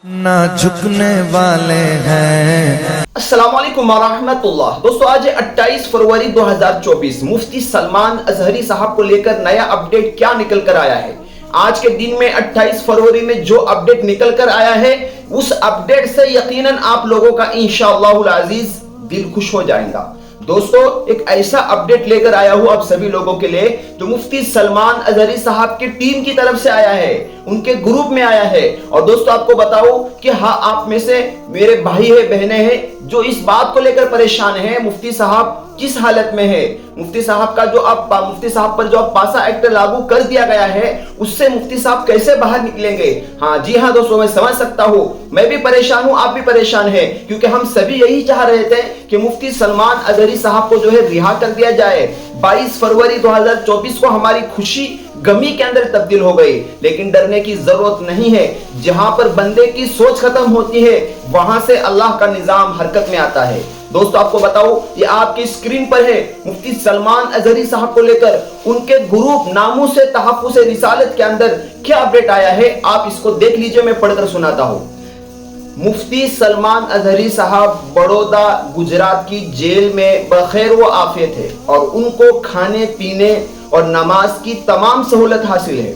ना झुकने वाले हैं। अस्सलाम वालेकुम वरहमतुल्लाह। दोस्तों आज 28 फरवरी 2024। मुफ्ती सलमान अजहरी साहब को लेकर नया अपडेट क्या निकल कर आया है। आज के दिन में 28 फरवरी में जो अपडेट निकल कर आया है, उस अपडेट से यकीनन आप लोगों का इंशाअल्लाहुल अजीज दिल खुश हो जाएगा। दोस्तों एक ऐसा अपडेट लेकर आया हूं आप सभी लोगों के लिए जो मुफ्ती सलमान अजहरी साहब की टीम की तरफ से आया है, उनके ग्रुप में आया है। और दोस्तों आपको बताऊं कि हाँ, आप में से मेरे भाई है, बहनें हैं जो इस बात को लेकर परेशान है मुफ्ती साहब किस हालत में है। मुफ्ती साहब का जो अब मुफ्ती साहब पर जो पासा एक्ट लागू कर दिया गया है, उससे मुफ्ती साहब कैसे बाहर निकलेंगे। हाँ जी हाँ दोस्तों, मैं समझ सकता हूँ, मैं भी परेशान हूँ, आप भी परेशान हैं, क्योंकि हम सभी यही चाह रहे थे कि मुफ्ती सलमान अजहरी साहब को जो है रिहा कर दिया जाए। 22 फरवरी 2024 को हमारी खुशी गमी के अंदर तब्दील हो गई, लेकिन डरने की जरूरत नहीं है। जहां पर बंदे की सोच खत्म होती है, वहां से अल्लाह का निजाम हरकत में आता है। दोस्तों आपको बताओ, ये आपकी स्क्रीन पर है मुफ्ती सलमान अजहरी साहब को लेकर उनके ग्रुप नामूस से तहफ्फुज़ रिसालत के अंदर क्या अपडेट आया है, आप इसको देख लीजिए, मैं पढ़कर सुनाता हूं। मुफ्ती सलमान अजहरी साहब बड़ौदा गुजरात की जेल में बखैर व आफियत है और उनको खाने पीने और नमाज की तमाम सहूलत हासिल है।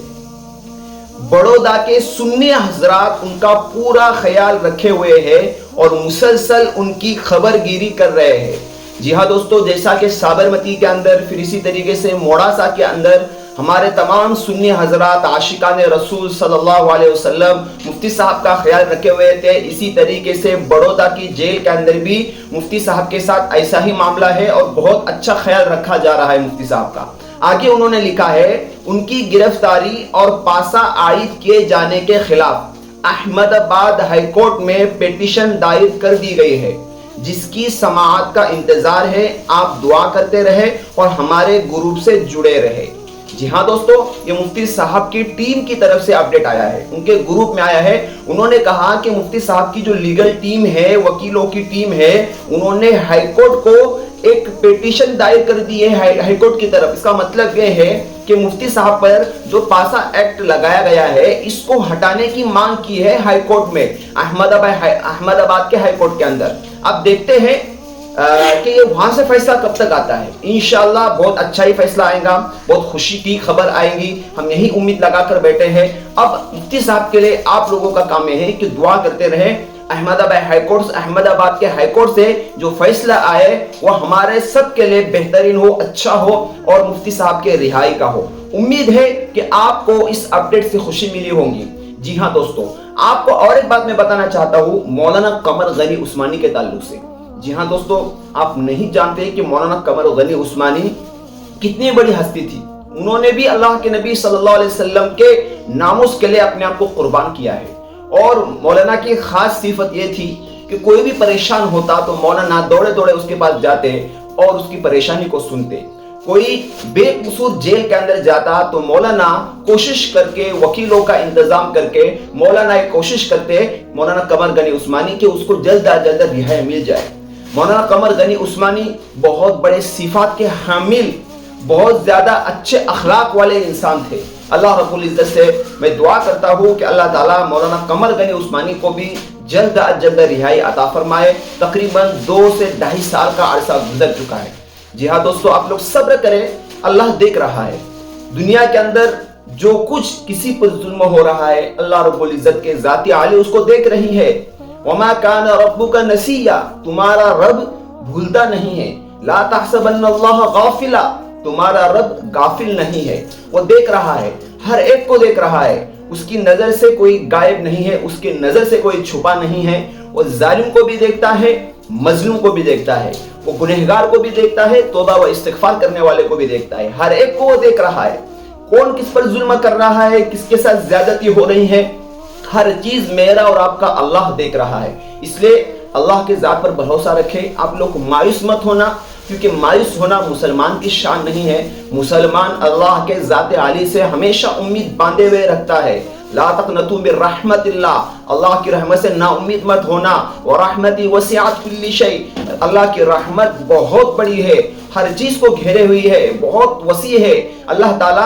बड़ौदा के सुन्नी हजरात उनका पूरा ख्याल रखे हुए हैं और मुसलसल उनकी खबरगिरी कर रहे हैं। जी हाँ दोस्तों, जैसा कि साबरमती के अंदर, फिर इसी तरीके से मोड़ासा के अंदर हमारे तमाम सुन्नी हजरात आशिकान रसूल सल्लल्लाहु अलैहि वसल्लम मुफ्ती साहब का ख्याल रखे हुए थे, इसी तरीके से बड़ौदा की जेल के अंदर भी मुफ्ती साहब के साथ ऐसा ही मामला है और बहुत अच्छा ख्याल रखा जा रहा है मुफ्ती साहब का। आगे उन्होंने लिखा है, उनकी गिरफ्तारी और पासा आयद किए जाने के खिलाफ अहमदाबाद हाईकोर्ट में पिटीशन दायर कर दी गई है, जिसकी समाअत का इंतजार है। आप दुआ करते रहे और हमारे ग्रुप से जुड़े रहे। जी हाँ दोस्तों, ये मुफ्ती साहब की टीम की तरफ से अपडेट आया है, उनके ग्रुप में आया है। उन्होंने कहा कि मुफ्ती साहब की जो लीगल टीम है, वकीलों की टीम है, उन्होंने हाईकोर्ट को एक पिटीशन दायर कर दी है हाईकोर्ट की तरफ। इसका मतलब यह है कि मुफ्ती साहब पर जो पासा एक्ट लगाया गया है, इसको हटाने की मांग की है हाईकोर्ट में, अहमदाबाद के हाईकोर्ट के अंदर। अब देखते हैं कि ये वहां से फैसला कब तक आता है। इंशाअल्लाह बहुत अच्छा ही फैसला आएगा, बहुत खुशी की खबर आएगी, हम यही उम्मीद लगाकर बैठे हैं। अब मुफ्ती साहब के लिए आप लोगों का काम यह है कि दुआ करते रहे। अहमदाबाद के हाईकोर्ट से जो फैसला आए वो हमारे सब के लिए बेहतरीन हो, अच्छा हो और मुफ्ती साहब के रिहाई का हो। उम्मीद है कि आपको इस अपडेट से खुशी मिली होगी। जी हाँ दोस्तों, आपको और एक बात मैं बताना चाहता हूँ मौलाना कमर गनी उस्मानी के ताल्लुक से। जी हाँ दोस्तों, आप नहीं जानते कि मौलाना कमर गनी उस्मानी कितनी बड़ी हस्ती थी। उन्होंने भी अल्लाह के नबी सल्लल्लाहु अलैहि वसल्लम के नामुस के लिए अपने आप को कुर्बान किया है। और मौलाना की खास सिफत ये थी कि कोई भी परेशान होता तो मौलाना दौड़े दौड़े उसके पास जाते और उसकी परेशानी को सुनते। कोई बेकसूर जेल के अंदर जाता तो मौलाना कोशिश करके, वकीलों का इंतजाम करके मौलाना कोशिश करते मौलाना कमर गनी उस्मानी के उसको जल्द अज जल्द रिहाई मिल जाए। मौलाना कमर गनी उस्मानी बहुत बड़े सिफात के हामिल, बहुत ज्यादा अच्छे अखलाक वाले इंसान थे। अल्लाह रब्बुल इज्जत से मैं दुआ करता हूँ कि अल्लाह ताला मौलाना कमर गनी उस्मानी को भी जल्द अज जल्द रिहाई अता फरमाए। तकरीबन 2 से 2.5 साल का अरसा गुजर चुका है। जी हाँ दोस्तों, आप लोग सब्र करें, अल्लाह देख रहा है। दुनिया के अंदर जो कुछ किसी पर जुल्म हो रहा है, अल्लाह रब्बुल इज्जत के जाती आली उसको देख रही है। वमा कान रब्बुका नसिया, तुम्हारा रब भूलता नहीं है। ला तहसबन्नल्लाह गाफिला, तुम्हारा रब गाफिल नहीं है, वो देख रहा है, हर एक को देख रहा है। उसकी नजर से कोई गायब नहीं है, उसकी नजर से कोई छुपा नहीं है। वो जालिम को भी देखता है, मजलूम को भी देखता है, वो गुनहगार को भी देखता है, तौबा व इस्तिगफार करने वाले को भी देखता है। हर एक को वो देख रहा है, कौन किस पर जुल्म कर रहा है, किसके साथ ज्यादती हो रही है, हर चीज मेरा और आपका अल्लाह देख रहा है। इसलिए अल्लाह के जात पर भरोसा रखें। आप लोग मायूस मत होना, क्योंकि मायूस होना मुसलमान की शान नहीं है। मुसलमान अल्लाह के जाते आली से हमेशा उम्मीद बांधे हुए रखता है। ला तक़नतू मिर रहमतिल्लाह, अल्लाह की रहमत से ना उम्मीद मत होना। व रहमती वसिअत कुल्ली शै, अल्लाह की रहमत बहुत बड़ी है, हर चीज को घेरे हुई है, बहुत वसी है। अल्लाह ताला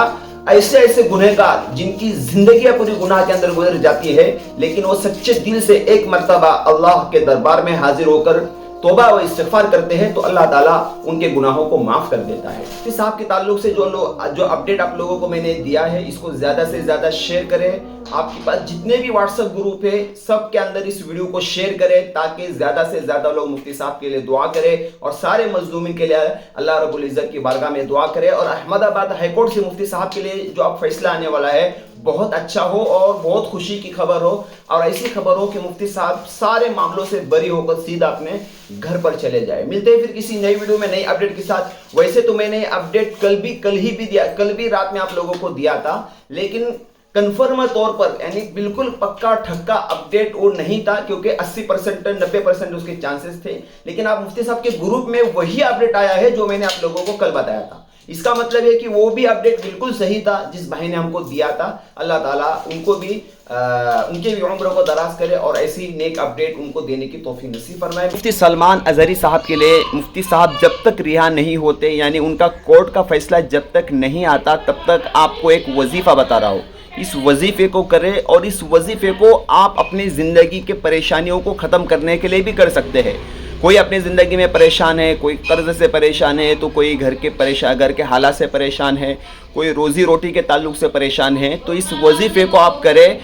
ऐसे ऐसे गुनहगार जिनकी जिंदगी पूरी गुनाह के अंदर गुजर जाती है, लेकिन वो सच्चे दिल से एक मर्तबा अल्लाह के दरबार में हाजिर होकर तौबा व इस्तिग़फ़ार करते हैं तो अल्लाह ताला उनके गुनाहों को माफ़ कर देता है। मुफ्ती साहब के ताल्लुक से जो अपडेट आप लोगों को मैंने दिया है, इसको ज़्यादा से ज़्यादा शेयर करें। आपके पास जितने भी व्हाट्सएप ग्रुप है सब के अंदर इस वीडियो को शेयर करें, ताकि ज़्यादा से ज़्यादा लोग मुफ्ती साहब के लिए दुआ करें और सारे मज़लूमीन के लिए अल्लाह रब्बुल इज़्ज़त की बारगाह में दुआ करें। और अहमदाबाद हाई कोर्ट से मुफ्ती साहब के लिए जो अब फैसला आने वाला है बहुत अच्छा हो और बहुत खुशी की खबर हो, और ऐसी खबर हो कि मुफ्ती साहब सारे मामलों से बरी होकर सीधा अपने घर पर चले जाए। मिलते हैं फिर किसी नई वीडियो में नई अपडेट के साथ। वैसे तो मैंने अपडेट कल भी रात में आप लोगों को दिया था, लेकिन कंफर्म तौर पर यानी बिल्कुल पक्का ठक्का अपडेट वो नहीं था, क्योंकि 80% 90% उसके चांसेस थे। लेकिन आप मुफ्ती साहब के ग्रुप में वही अपडेट आया है जो मैंने आप लोगों को कल बताया था। इसका मतलब है कि वो भी अपडेट बिल्कुल सही था जिस भाई ने हमको दिया था। अल्लाह ताला उनको भी उनके भी उम्र को दराज करे और ऐसी नेक अपडेट उनको देने की तौफीक नसीब फरमाए। मुफ्ती सलमान अजहरी साहब के लिए मुफ्ती साहब जब तक रिहा नहीं होते, यानी उनका कोर्ट का फैसला जब तक नहीं आता, तब तक आपको एक वजीफ़ा बता रहा हूँ, इस वजीफ़े को करें। और इस वजीफ़े को आप अपनी ज़िंदगी के परेशानियों को ख़त्म करने के लिए भी कर सकते हैं। कोई अपनी ज़िंदगी में परेशान है, कोई कर्ज़ से परेशान है, तो कोई घर के हालात से परेशान है, कोई रोज़ी रोटी के ताल्लुक़ से परेशान है, तो इस वजीफ़े को आप करें।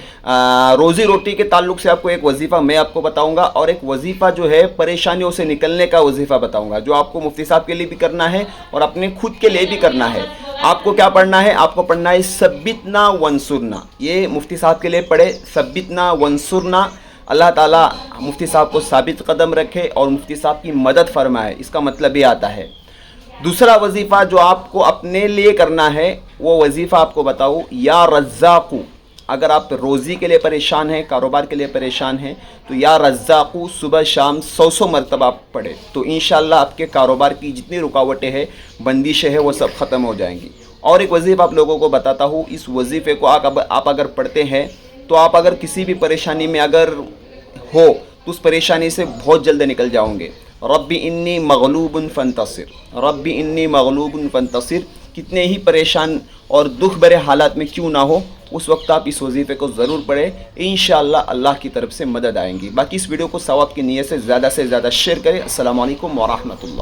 रोज़ी रोटी के ताल्लुक़ से आपको एक वजीफ़ा मैं आपको बताऊंगा, और एक वजीफ़ा जो है परेशानियों से निकलने का वजीफ़ा बताऊंगा, जो आपको मुफ्ती साहब के लिए भी करना है और अपने खुद के लिए भी करना है। आपको क्या पढ़ना है? आपको पढ़ना है सब्बितना वंसुरना। ये मुफ्ती साहब के लिए पढ़े, सब्बितना वंसुरना। अल्लाह ताला मुफ्ती साहब को साबित कदम रखे और मुफ्ती साहब की मदद फरमाए, इसका मतलब ये आता है। दूसरा वजीफ़ा जो आपको अपने लिए करना है, वो वजीफ़ा आपको बताऊँ, या रज़्ज़ाक़ू। अगर आप रोज़ी के लिए परेशान हैं, कारोबार के लिए परेशान हैं, तो या रज़्ज़ाक़ू सुबह शाम 100 मरतबा आप पढ़े, तो इंशाअल्लाह आपके कारोबार की जितनी रुकावटें हैं, बंदिशें हैं, वो सब ख़त्म हो जाएंगी। और एक वजीफ़ा आप लोगों को बताता हूँ, इस वजीफ़े को आप अगर पढ़ते हैं तो आप अगर किसी भी परेशानी में अगर हो तो उस परेशानी से बहुत जल्द निकल जाओगे। रब्बी इन्नी मग़लूबुन फ़ंतसिर, रब्बी इन्नी मग़लूबुन फ़ंतसिर। कितने ही परेशान और दुख भरे हालात में क्यों ना हो, उस वक्त आप इस वजीफ़े को ज़रूर पढ़ें, इंशाअल्लाह अल्लाह की तरफ से मदद आएंगी। बाकी इस वीडियो को सवाब की नीयत से ज़्यादा शेयर करें। अस्सलामु अलैकुम व रहमतुल्लाह।